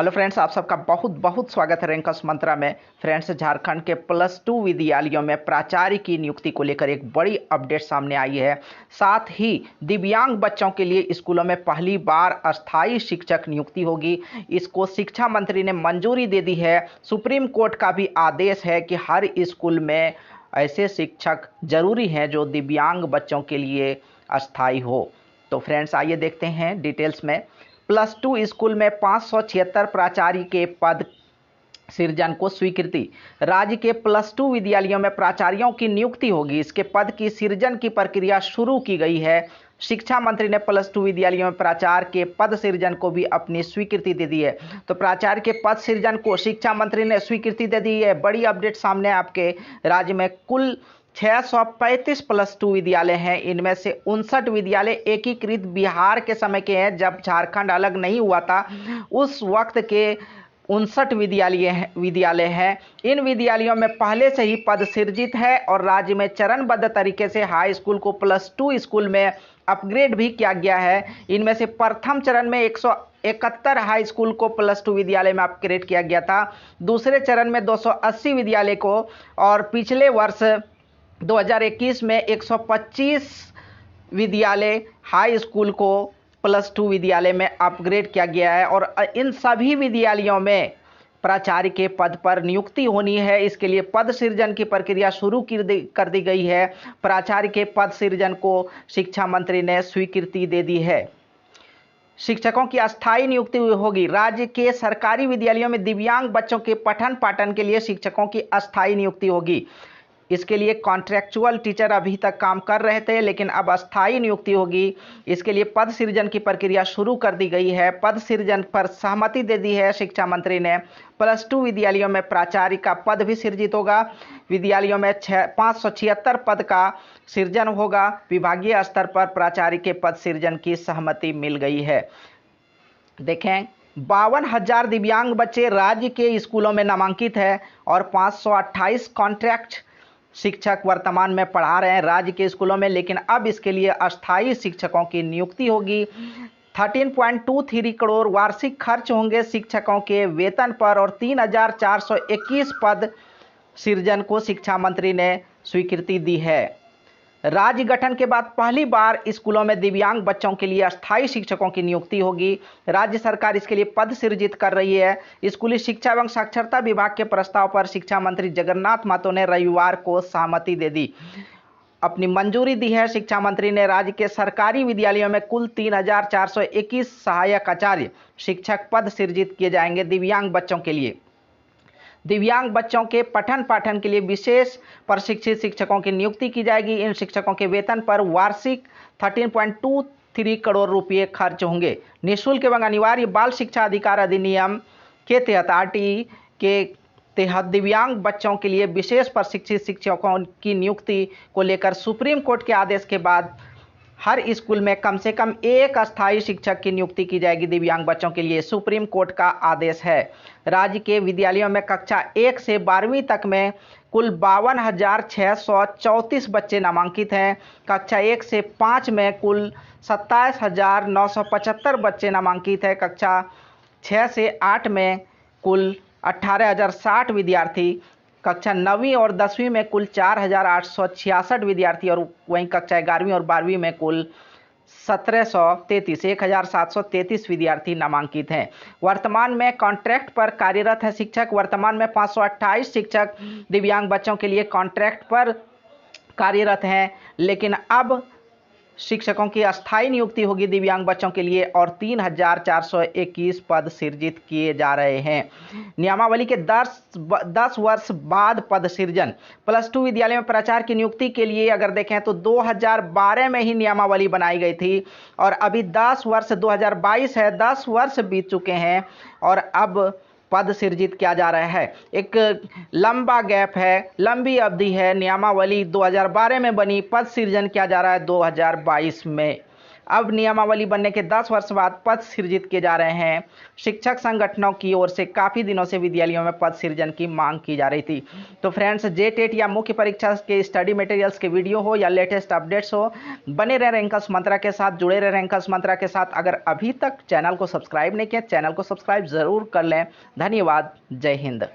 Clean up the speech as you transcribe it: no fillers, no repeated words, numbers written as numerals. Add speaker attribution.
Speaker 1: Hello friends, आप सबका बहुत बहुत स्वागत है रैंकर्स मंत्रा में। फ्रेंड्स, झारखंड के +2 विद्यालयों में प्राचार्य की नियुक्ति को लेकर एक बड़ी अपडेट सामने आई है। साथ ही दिव्यांग बच्चों के लिए स्कूलों में पहली बार अस्थायी शिक्षक नियुक्ति होगी। इसको शिक्षा मंत्री ने मंजूरी दे दी है। सुप्रीम कोर्ट का भी आदेश है कि हर स्कूल में ऐसे शिक्षक जरूरी हैं जो दिव्यांग बच्चों के लिए अस्थायी हो। तो फ्रेंड्स, आइए देखते हैं डिटेल्स में। +2 स्कूल में 576 प्राचार्य के पद सृजन को स्वीकृति। राज्य के +2 विद्यालयों में प्राचार्यों की नियुक्ति होगी। इसके पद की सृजन की प्रक्रिया शुरू की गई है। शिक्षा मंत्री ने +2 विद्यालयों में प्राचार्य के पद सृजन को भी अपनी स्वीकृति दे दी है। तो प्राचार्य के पद सृजन को शिक्षा मंत्री ने स्वीकृति दे दी है। बड़ी अपडेट सामने आपके राज्य में कुल 635 +2 विद्यालय हैं। इनमें से 59 विद्यालय एकीकृत बिहार के समय के हैं, जब झारखंड अलग नहीं हुआ था उस वक्त के 59 विद्यालय हैं। इन विद्यालयों में पहले से ही पद सृजित है और राज्य में चरणबद्ध तरीके से हाई स्कूल को +2 स्कूल में अपग्रेड भी किया गया है। इनमें से प्रथम चरण में 171 हाई स्कूल को +2 विद्यालय में अपग्रेड किया गया था। दूसरे चरण में 280 विद्यालय को, और पिछले वर्ष 2021 में 125 विद्यालय हाई स्कूल को +2 विद्यालय में अपग्रेड किया गया है। और इन सभी विद्यालयों में प्राचार्य के पद पर नियुक्ति होनी है। इसके लिए पद सृजन की प्रक्रिया शुरू कर दी गई है। प्राचार्य के पद सृजन को शिक्षा मंत्री ने स्वीकृति दे दी है। शिक्षकों की अस्थायी नियुक्ति होगी। राज्य के सरकारी विद्यालयों में दिव्यांग बच्चों के पठन पाठन के लिए शिक्षकों की अस्थायी नियुक्ति होगी। इसके लिए कॉन्ट्रैक्चुअल टीचर अभी तक काम कर रहे थे, लेकिन अब अस्थायी नियुक्ति होगी। इसके लिए पद सृजन की प्रक्रिया शुरू कर दी गई है। पद सृजन पर सहमति दे दी है शिक्षा मंत्री ने। +2 विद्यालयों में प्राचार्य का पद भी सृजित होगा। विद्यालयों में 576 पद का सृजन होगा। विभागीय स्तर पर प्राचार्य के पद सृजन की सहमति मिल गई है। देखें, 52,000 दिव्यांग बच्चे राज्य के स्कूलों में नामांकित है और 528 कॉन्ट्रैक्ट शिक्षक वर्तमान में पढ़ा रहे हैं राज्य के स्कूलों में, लेकिन अब इसके लिए अस्थायी शिक्षकों की नियुक्ति होगी। 13.23 करोड़ वार्षिक खर्च होंगे शिक्षकों के वेतन पर और 3,421 पद सृजन को शिक्षा मंत्री ने स्वीकृति दी है। राज्य गठन के बाद पहली बार स्कूलों में दिव्यांग बच्चों के लिए अस्थायी शिक्षकों की नियुक्ति होगी। राज्य सरकार इसके लिए पद सृजित कर रही है। स्कूली शिक्षा एवं साक्षरता विभाग के प्रस्ताव पर शिक्षा मंत्री जगन्नाथ महतो ने रविवार को सहमति दे दी, अपनी मंजूरी दी है। शिक्षा मंत्री ने राज्य के सरकारी विद्यालयों में कुल 3,421 सहायक आचार्य शिक्षक पद सृजित किए जाएंगे। दिव्यांग बच्चों के लिए दिव्यांग बच्चों के पठन पाठन के लिए विशेष प्रशिक्षित शिक्षकों की नियुक्ति की जाएगी। इन शिक्षकों के वेतन पर वार्षिक 13.23 करोड़ रुपये खर्च होंगे। निःशुल्क एवं अनिवार्य बाल शिक्षा अधिकार अधिनियम के तहत RTE के तहत दिव्यांग बच्चों के लिए विशेष प्रशिक्षित शिक्षकों की नियुक्ति को लेकर सुप्रीम कोर्ट के आदेश के बाद हर स्कूल में कम से कम एक अस्थायी शिक्षक की नियुक्ति की जाएगी। दिव्यांग बच्चों के लिए सुप्रीम कोर्ट का आदेश है। राज्य के विद्यालयों में कक्षा 1 से 12वीं तक में कुल 52,634 बच्चे नामांकित हैं। कक्षा 1 से 5 में कुल 27,975 बच्चे नामांकित हैं। कक्षा 6 से 8 में कुल 18,060 विद्यार्थी। कक्षा 9वीं और 10वीं में कुल 4,866 विद्यार्थी और वहीं कक्षा 11वीं और 12वीं में कुल 1,733 विद्यार्थी नामांकित हैं। वर्तमान में कॉन्ट्रैक्ट पर कार्यरत है शिक्षक। वर्तमान में 528 शिक्षक दिव्यांग बच्चों के लिए कॉन्ट्रैक्ट पर कार्यरत हैं, लेकिन अब शिक्षकों की अस्थायी नियुक्ति होगी दिव्यांग बच्चों के लिए और 3,421 पद सृजित किए जा रहे हैं। नियमावली के 10 वर्ष बाद पद सृजन। +2 विद्यालय में प्राचार्य की नियुक्ति के लिए अगर देखें तो 2012 में ही नियमावली बनाई गई थी और अभी 10 वर्ष 2022 है, 10 वर्ष बीत चुके हैं और अब पद सृजित किया जा रहा है। एक लंबा गैप है, लंबी अवधि है। नियमावली 2012 में बनी, पद सृजन किया जा रहा है 2022 में। अब नियमावली बनने के 10 वर्ष बाद पद सृजित किए जा रहे हैं। शिक्षक संगठनों की ओर से काफ़ी दिनों से विद्यालयों में पद सृजन की मांग की जा रही थी। तो फ्रेंड्स, जेटेट या मुख्य परीक्षा के स्टडी मटेरियल्स के वीडियो हो या लेटेस्ट अपडेट्स हो, बने रहे रैंकर्स मंत्रा के साथ, जुड़े रहे रैंकर्स मंत्रा के साथ। अगर अभी तक चैनल को सब्सक्राइब नहीं किया, चैनल को सब्सक्राइब जरूर कर लें। धन्यवाद। जय हिंद।